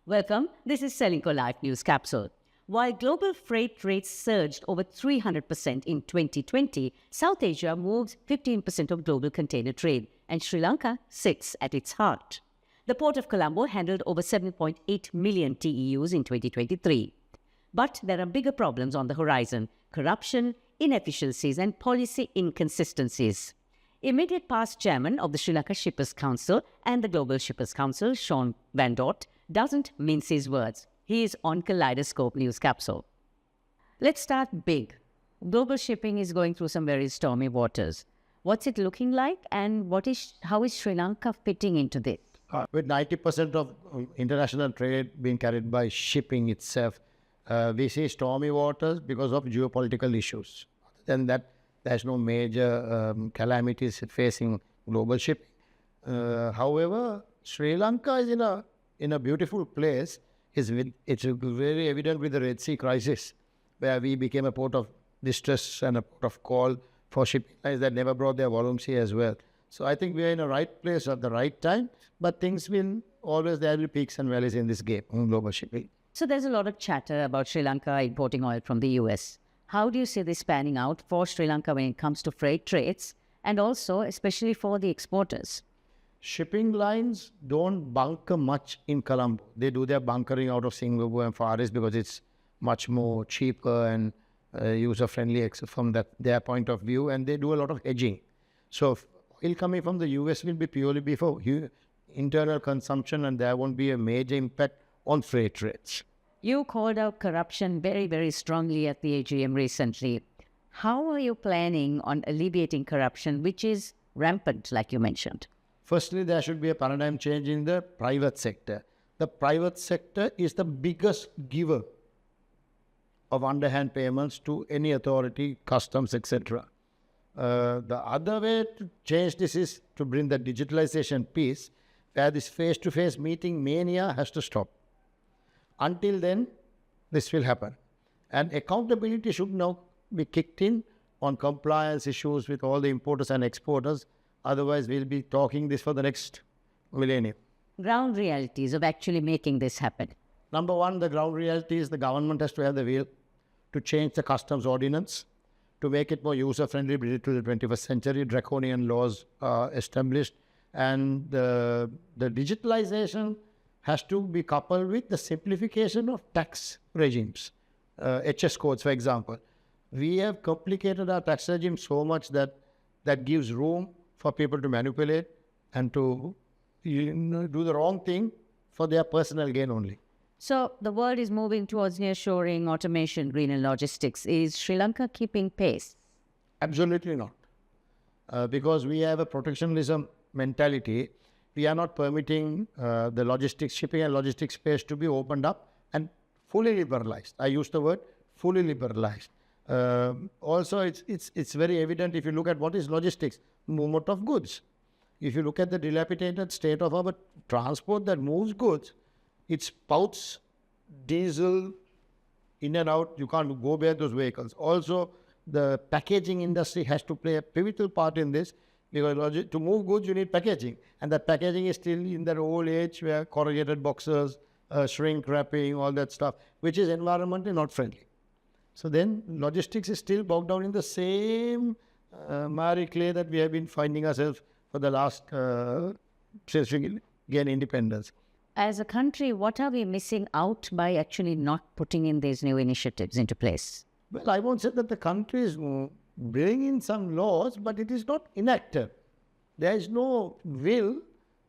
Welcome. This is Selinco Live News Capsule. While global freight rates surged over 300% in 2020, South Asia moves 15% of global container trade, and Sri Lanka sits at its heart. The port of Colombo handled over 7.8 million TEUs in 2023. But there are bigger problems on the horizon: corruption, inefficiencies, and policy inconsistencies. Immediate past chairman of the Sri Lanka Shippers Council and the Global Shippers Council, Sean Van Dort, doesn't mince his words. He is on Kaleidoscope News Capsule. Let's start big. Global shipping is going through some very stormy waters. What's it looking like, and how is Sri Lanka fitting into this? With 90% of international trade being carried by shipping itself, we see stormy waters because of geopolitical issues. Other than that, there's no major calamities facing global shipping. However, Sri Lanka is in a beautiful place. It's very evident with the Red Sea crisis, where we became a port of distress and a port of call for shipping lines that never brought their volumes here as well. So I think we are in the right place at the right time, but things will always, there will be peaks and valleys in this game on global shipping. So there's a lot of chatter about Sri Lanka importing oil from the US. How do you see this panning out for Sri Lanka when it comes to freight trades, and also especially for the exporters? Shipping lines don't bunker much in Colombo. They do their bunkering out of Singapore and Far East because it's much more cheaper and user-friendly from their point of view, and they do a lot of hedging. So oil coming from the US will be purely for internal consumption, and there won't be a major impact on freight rates. You called out corruption very, very strongly at the AGM recently. How are you planning on alleviating corruption, which is rampant, like you mentioned? Firstly, there should be a paradigm change in the private sector. The private sector is the biggest giver of underhand payments to any authority, customs, etc. The other way to change this is to bring the digitalization piece, where this face-to-face meeting mania has to stop. Until then, this will happen. And accountability should now be kicked in on compliance issues with all the importers and exporters. Otherwise, we'll be talking this for the next millennium. Ground realities of actually making this happen. Number one, the ground reality is the government has to have the will to change the customs ordinance, to make it more user-friendly, bring it to the 21st century. Draconian laws are established, and the digitalization has to be coupled with the simplification of tax regimes. HS codes, for example. We have complicated our tax regime so much that gives room for people to manipulate and to do the wrong thing for their personal gain only. So the world is moving towards nearshoring, automation, greener logistics. Is Sri Lanka keeping pace? Absolutely not. Because we have a protectionism mentality, we are not permitting the logistics, shipping and logistics space to be opened up and fully liberalized. I use the word fully liberalized. Also, it's very evident if you look at what is logistics, movement of goods. If you look at the dilapidated state of our transport that moves goods, it spouts diesel in and out. You can't go behind those vehicles. Also, the packaging industry has to play a pivotal part in this, because to move goods, you need packaging. And that packaging is still in that old age where corrugated boxes, shrink wrapping, all that stuff, which is environmentally not friendly. So then logistics is still bogged down in the same miry clay that we have been finding ourselves for the last, since we gained independence. As a country, what are we missing out by actually not putting in these new initiatives into place? Well, I won't say that the country is bringing in some laws, but it is not enacted. There is no will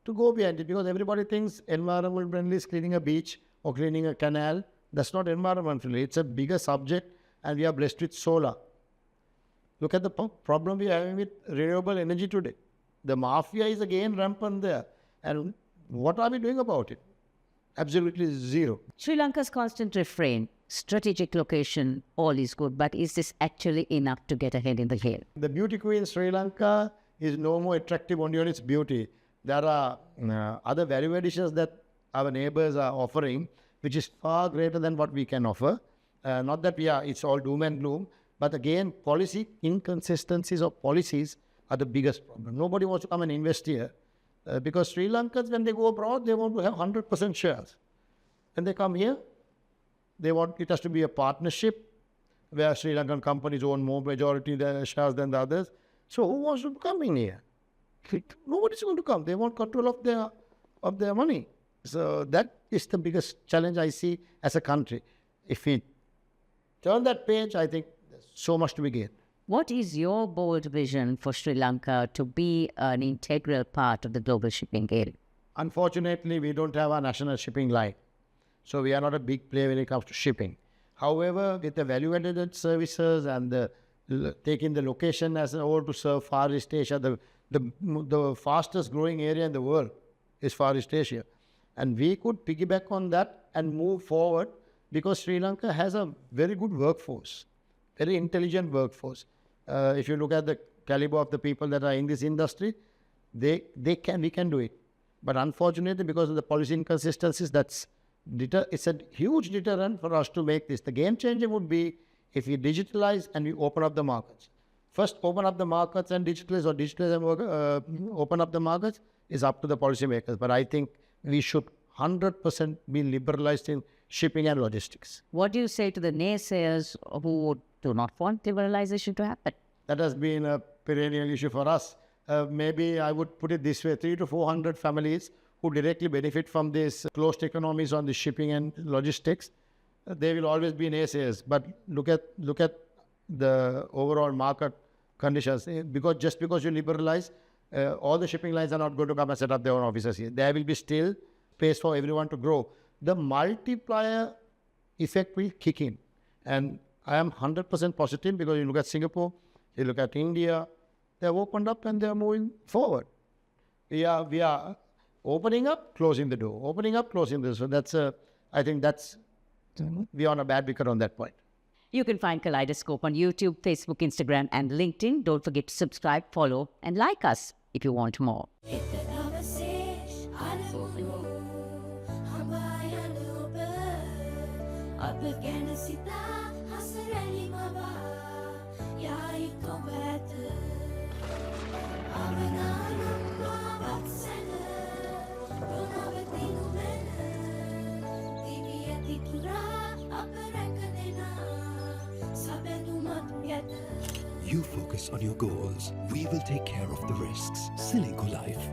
to go behind it, because everybody thinks environment friendly is cleaning a beach or cleaning a canal. That's not environment friendly. It's a bigger subject, and we are blessed with solar. Look at the problem we are having with renewable energy today. The mafia is again rampant there. And what are we doing about it? Absolutely zero. Sri Lanka's constant refrain, strategic location, all is good, but is this actually enough to get ahead in the game? The beauty queen Sri Lanka is no more attractive only on its beauty. There are other value additions that our neighbors are offering, which is far greater than what we can offer. Not that it's all doom and gloom, but again, policy inconsistencies of policies are the biggest problem. Nobody wants to come and invest here because Sri Lankans, when they go abroad, they want to have 100% shares. When they come here, they want it has to be a partnership where Sri Lankan companies own more majority the shares than the others. So who wants to come in here? Nobody's going to come. They want control of their money. So that is the biggest challenge I see as a country. If we turn that page, I think there's so much to be gained. What is your bold vision for Sri Lanka to be an integral part of the global shipping game? Unfortunately, we don't have a national shipping line. So we are not a big player when it comes to shipping. However, with the value-added services and taking the location as a whole to serve Far East Asia, the fastest growing area in the world is Far East Asia. And we could piggyback on that and move forward because Sri Lanka has a very good workforce, very intelligent workforce. If you look at the caliber of the people that are in this industry, we can do it. But unfortunately, because of the policy inconsistencies, it's a huge deterrent for us to make this. The game changer would be if we digitalize and we open up the markets. First, open up the markets and digitalize, or digitalize and open up the markets is up to the policymakers. But I think we should 100% be liberalized in shipping and logistics. What do you say to the naysayers who do not want liberalization to happen? That has been a perennial issue for us. Maybe I would put it this way, 300 to 400 families who directly benefit from these closed economies on the shipping and logistics. They will always be naysayers. But look at the overall market conditions. Just because you liberalize, all the shipping lines are not going to come and set up their own offices here. There will be still space for everyone to grow. The multiplier effect will kick in. And I am 100% positive because you look at Singapore, you look at India, they have opened up and they are moving forward. We are opening up, closing the door, opening up, closing the door. So I think we are on a bad wicket on that point. You can find Kaleidoscope on YouTube, Facebook, Instagram, and LinkedIn. Don't forget to subscribe, follow, and like us if you want more. You focus on your goals. We will take care of the risks. Silingo Life.